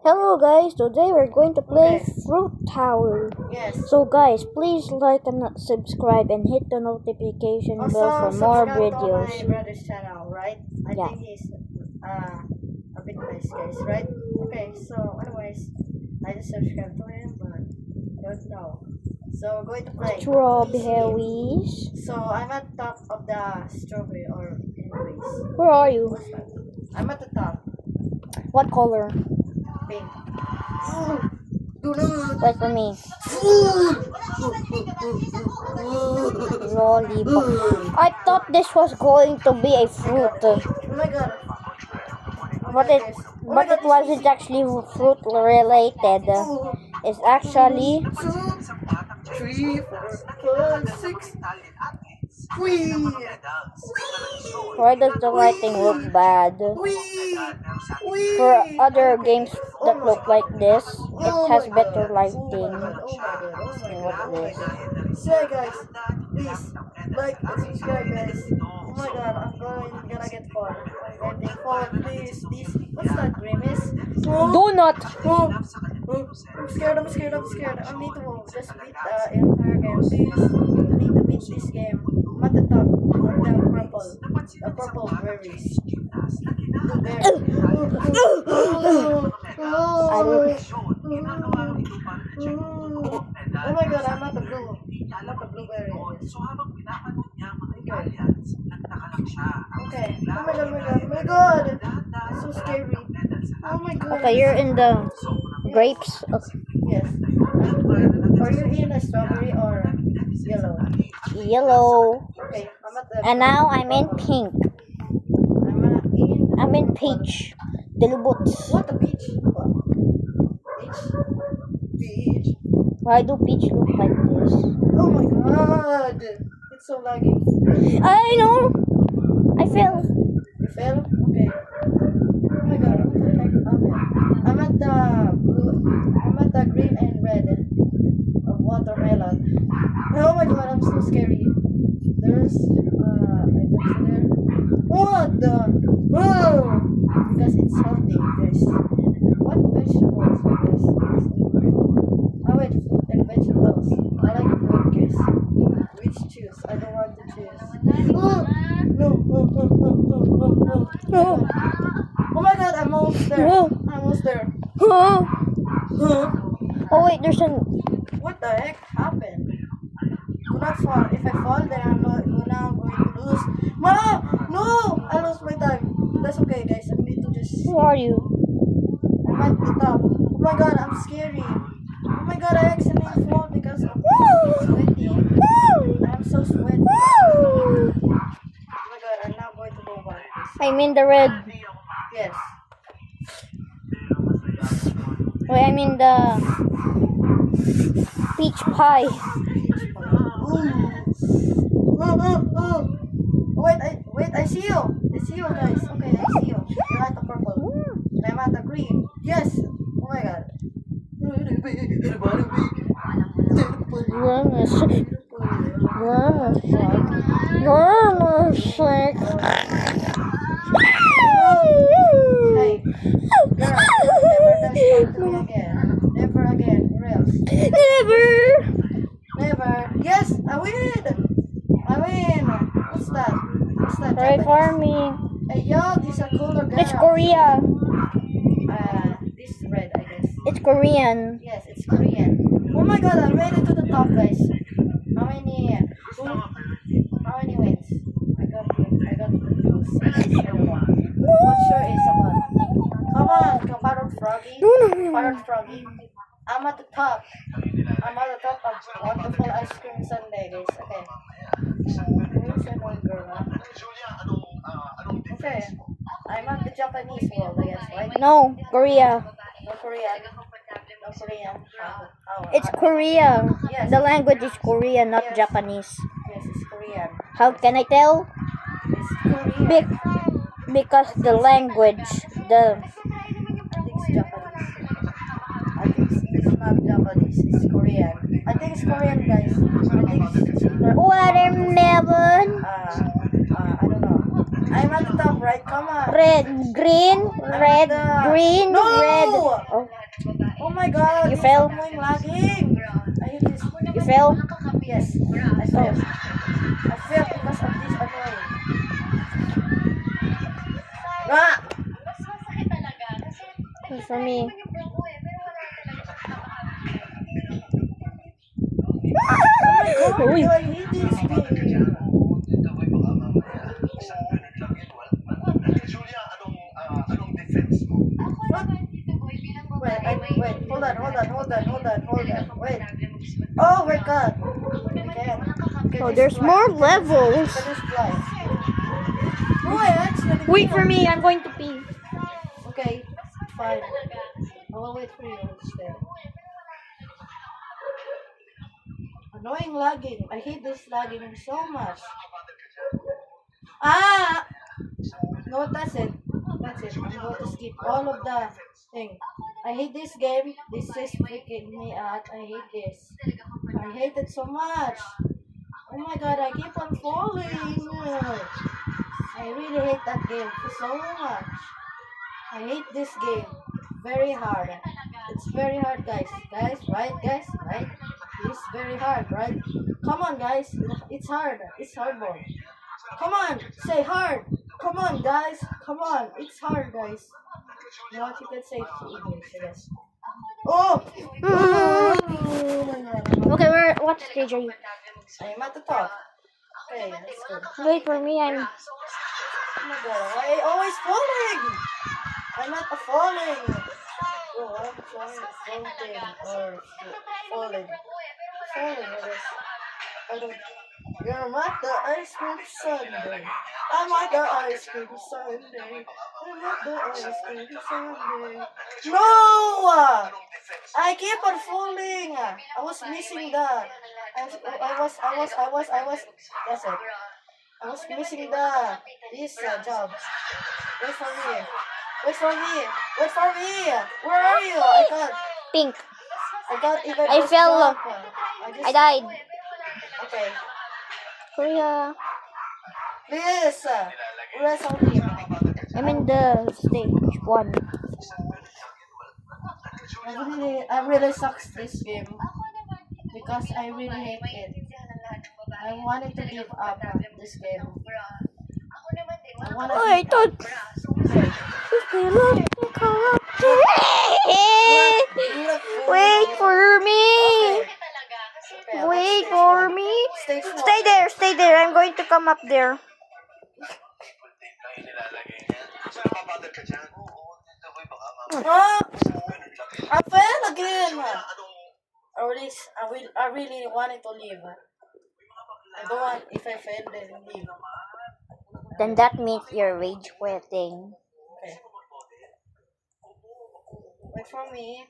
Hello guys, today we're going to play Okay. Fruit Tower. Yes. So guys, please like and subscribe and hit the notification Also, bell for more subscribe to videos. my brother's channel, right? I Yeah. think he's a bit nice guys, right? Okay, so anyways, I just subscribed to him, but I don't know. So we're going to play. this game. Strawberries. So I'm at top of the strawberry, or anyways. Where are you? What's that? I'm at the top. What color? Pink. Do not. Wait for me. Lollipop. I thought this was going to be a fruit, Oh my god. but it wasn't actually fruit related. It's actually 2, 3, 4, 5, 6. Whee! why does the lighting look bad? Whee! Whee! For other games that look like this, it has better lighting. Oh my god. So guys, please like and subscribe guys. Oh my god, I'm gonna get far. I'm getting far, please. What's that, Grimace? Do not. Oh, I'm scared. I need to just beat the entire game, please. I need to beat this game. I'm at the top. The purple berries. Oh my god, I'm at the blue. I'm at the blueberry. Okay. Oh my god. It's so scary. Oh my god. Okay, you're in the grapes. Okay. Yes. Are you in a strawberry or yellow? Yellow. Okay, I'm at the. And now I'm in pink. I'm I'm in peach. Dilubot. What the beach? What? Beach. Why do peach look like this? Oh my god. It's so laggy. I know. I fell. You fell? Okay. Oh my god, what the heck happened? I'm at the blue. I'm at the green and red of watermelon. Oh my god, I'm so scary. There's items there. What the? Whoa! Because it's healthy, guys. What vegetables are this? Oh wait, fruit and vegetables. I like fruit, guys. Which choose? I don't want to choose. Oh! No! No. Oh my god, I'm almost there. Whoa. I'm almost there. Huh? Huh? Oh wait, there's an. What the heck happened? Do not fall. If I fall, then I'm going to lose. No! I lost my time. That's okay, guys. I need to just. Who are you? I'm at the top. Oh my god, I'm scary. Oh my god, I accidentally fall because I'm sweaty. I'm so sweaty. Oh my god, I'm now going to go back. I'm in the red. Yes. Wait, I'm in the peach pie. Oh. Wait, I see you. I see you guys. Okay, I see you. You're at the purple. And I'm at the green. Yes. Oh my god. Hey, girl, never done stuff to me again. Never again. Or else. Never. Yes, I win. What's that? Right Japanese? for me. Hey, yo, this is a cooler girl. It's Korea. This is red, I guess. It's Korean. Yes, it's Korean. Oh my god, I made it to the top, guys. How many wins? I got six. Not sure it's about. Come on, Parrot Froggy. No. Parrot Froggy. I'm at the top. I'm at the top of Wonderful Ice Cream Sundae, guys. Okay. Where's that one girl, huh? Okay. I'm at the Japanese world, I guess, right? No, Korea. No Korean. No Korean. It's Korea. Yes. The language is Korean, not Yes. Japanese. Yes, it's Korean. How can I tell? It's Korean. Because the language, the I think it's Japanese. I think it's not Japanese. It's Korean. I think it's Korean, guys. I think it's watermelon. I don't know. I'm at the top, right? Come on. Red, green, red, green, No! red. Oh, Oh my god. You this fell? annoying lagging. I hate this. you fell? Yes, I failed. I failed because of this annoying. Ah! It's for me. Oh my Uy. god, I hate this game. Wait, hold on. Wait. Oh my god. Oh, there's more levels. Can just fly? Oh, I actually Wait for me, I'm going to pee. Okay, fine. I will wait for you instead. Annoying lagging. I hate this lagging so much. Ah! No, that's it. That's it. I'm going to skip all of the thing. I hate this game. This is freaking me out. I hate this. I hate it so much. Oh my god, I keep on falling. I really hate that game so much. I hate this game. Very hard. It's very hard, guys. Guys, right? Guys, right? It's very hard, right? Come on, guys. It's hard. It's hard, boy. Come on, say hard. Come on, guys. Come on. It's hard, guys. You know what you can say to English, I guess. Oh! Oh my god. Okay, what stage are you? I'm at the top. Okay, let's go. Wait for me, I'm... Oh my god, why am I always falling? I'm not falling. Oh, I'm floating or falling. Falling, I guess. I don't. You're at the ice cream sundae. I'm at the ice cream sundae. I'm at the ice cream sundae. No! I keep on falling. I was missing that. I was. That's it. I was missing this job. Wait for me. Wait for me. Wait for me. Where are you? I can't. Pink. I can't even. I just fell. jump. I died. Okay. Korea. Please. Rest on me. I'm in the stage 1. I really sucks this game because I really hate it. I wanted to give up this game. I wanna Oh, I give thought... Wait for me. Okay, Wait for me. Stage one. Stay there. I'm going to come up there. Ah! I fell again. I really wanted to leave. I don't want, if I fail, then leave. Then that means you're rage quitting. Okay. Wait for me,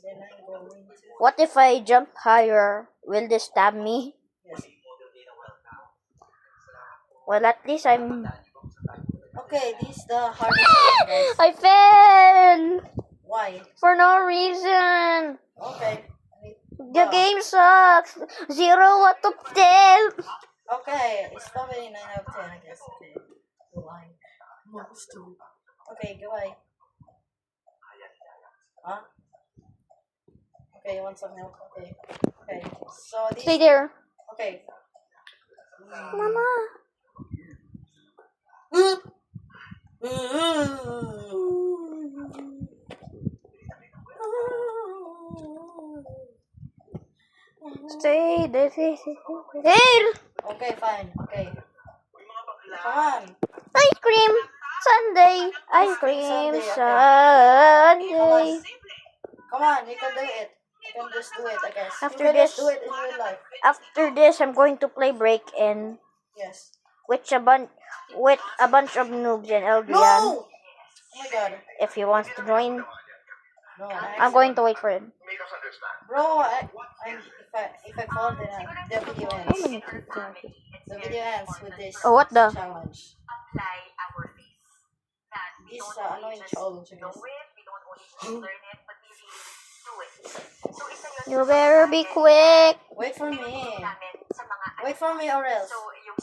then I'm going to... What if I jump higher? Will they stab me? Yes. Well, at least I'm... Okay, this is the hardest one, guys. I fell! Why? For no reason. Okay. The game sucks. 0 out of 10. Okay, it's probably 9 out of 10, I guess. Okay. Goodbye. Okay, goodbye. Huh? Okay, you want some milk? Okay. Okay. So this... Stay there. Okay. Mama. Stay there. Here. Okay, fine. Okay. Come on. Ice cream. Sunday. Ice cream. Sunday, okay. Sunday. Come on, you can do it. You can just do it, I guess. After you can this- just do it in real life. After this, I'm going to play break in Yes. with a bunch of noobs and Elvian. No! Oh my god. If he wants to join, No, I'm going to wait for him. Bro, if I fall, then the video How ends. many people are here? The video ends with this Oh, what the? challenge. This annoying challenge, I guess. You better be quick. Wait for me. Wait for me or else.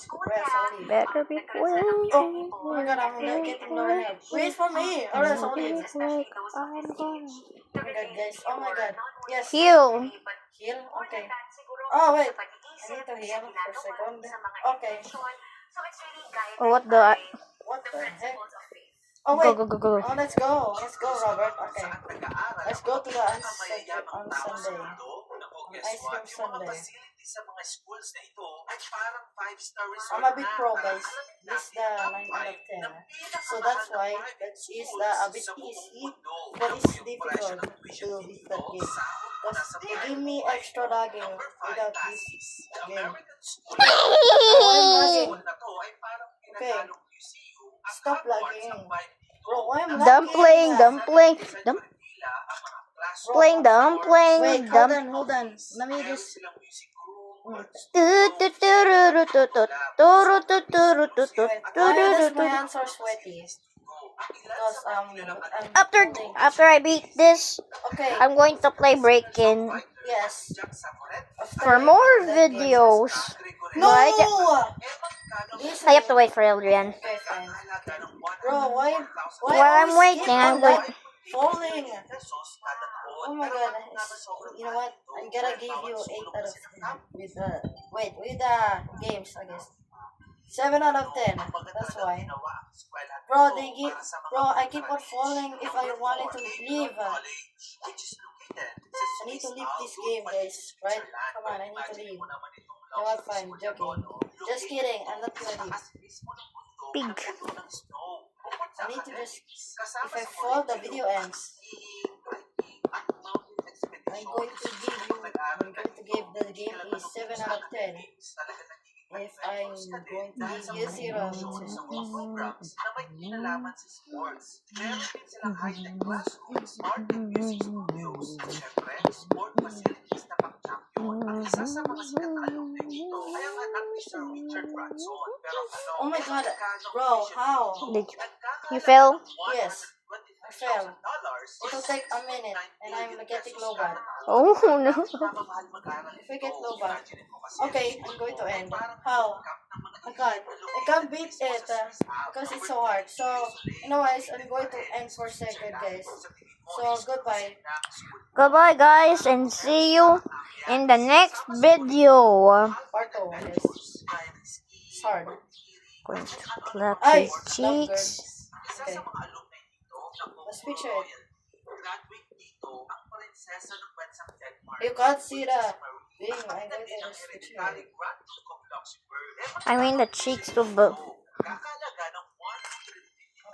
Rest, I'll leave. Better be quick. Oh my god, I'm not getting no help. Wait for me, or else I'll leave. I'm gonna Oh my god, guys. Oh my god. Yes. heal. Heal? Okay. Oh, wait. I need to heal for a second. Okay. Oh, what the? What the heck? Oh, Go, wait. go, go, go. Oh, let's go. Let's go, Robert. Okay. Let's go to the on Sunday. Ice cream Sunday. I'm a bit pro, guys. This is the 9 out of 10. So that's why that is the a bit easy, but it's difficult to beat that game. Because they give me extra lagging without this game. Oh, I'm lagging. Okay. Stop lagging. Bro, why am Dumpling, lagging? dumpling, dumpling, dumpling, Wait, hold on. Let me just... Wait, why does my hands are sweaty? Because After I beat this, okay, I'm going to play Breakin' yes. for more videos. No! Right? This I have to wait for Adrian. Okay, fine. Bro, why While I'm always waiting, keep I'm on going. falling? Oh my god, you know what? I'm gonna give you 8 out of 10 with the games, I guess. 7 out of 10. That's why. Bro, I keep on falling if I wanted to leave. I need to leave this game, guys. Right? Come on, I need to leave. No, I'm fine, joking. Just kidding, I'm not gonna leave. Pig. I need to just... If I fall, the video ends. I'm going to give the game a 7 out of 10. If I'm going to give you 0, oh my god, bro, how? Did you fail? Yes, I fell. It'll take a minute, and I'm getting low bar. Oh no. If I get low bar, okay, I'm going to end. How? I can't beat it because it's so hard. So, anyways, I'm going to end for a second, guys. So, goodbye. Goodbye, guys, and see you in the next video. Part 2, guys. It's hard. Going to clap Ay, his cheeks. Okay. Let's picture it. You can't see the thing. I'm going to just picture it. I mean the cheeks to both.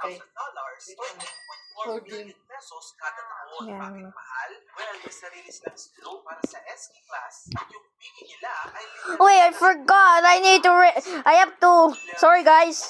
Okay. Okay. Yeah. Wait, I forgot. I have to. Sorry, guys.